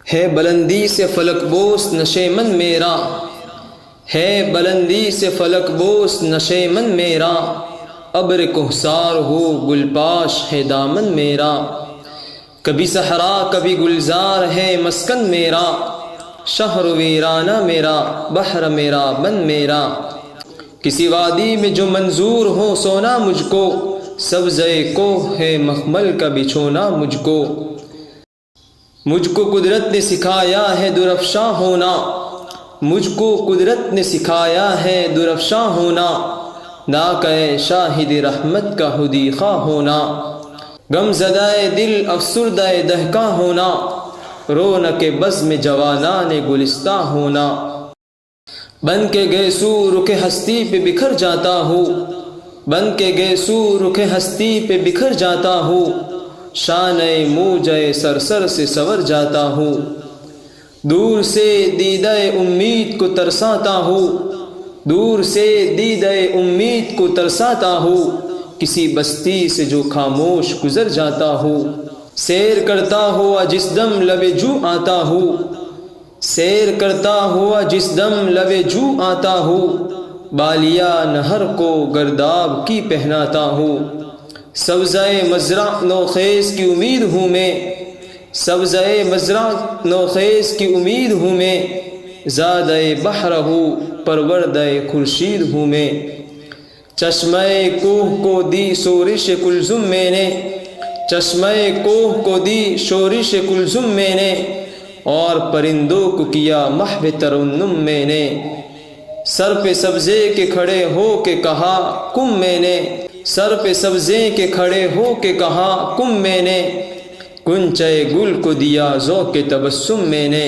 ہے بلندی سے فلک بوس نشے من میرا، ہے بلندی سے فلک بوس نشے من میرا، ابر کوہسار ہو گل پاش ہے دامن میرا، کبھی صحرا کبھی گلزار ہے مسکن میرا، شہر ویرانہ میرا بحر میرا بن میرا، کسی وادی میں جو منظور ہو سونا مجھ کو، سبزے کوہ ہے مخمل کا بچھونا مجھ کو قدرت نے سکھایا ہے درفشاں ہونا، مجھ کو قدرت نے سکھایا ہے درفشاں ہونا، ناکہ شاہد رحمت کا خودی خواہ ہونا، غم زدہ دل افسردہ دہکا ہونا، رونق بزم جوانان گلستہ ہونا، بن کے گیسو رخ ہستی پہ بکھر جاتا ہوں، بن کے گیسو رخ ہستی پہ بکھر جاتا ہوں، شانِ موجۂ سرسر سے سور جاتا ہوں، دور سے دیدہ امید کو ترساتا ہوں، دور سے دیدہ امید کو ترساتا ہوں، کسی بستی سے جو خاموش گزر جاتا ہوں، سیر کرتا ہوا جس دم لب جو آتا ہوں، سیر کرتا ہوا جس دم لب جو آتا ہوں، بالیا نہر کو گرداب کی پہناتا ہوں، سبزۂ مزرع نوخیز کی امید ہوں میں، سبزۂ مزرع نوخیز کی امید ہوں میں، زادۂ بحر ہوں پروردہ خورشید ہوں میں، چشمہ کوہ کو دی شورش کلزم میں نے، چشمہ کوہ کو دی شورش کلزم میں نے، اور پرندوں کو کیا محو ترنم میں نے، سر پہ سبزے کے کھڑے ہو کے کہا کم میں نے، سر پہ سبزے کے کھڑے ہو کے کہا کم میں نے، کنچے گل کو دیا ذوق تبسم میں نے،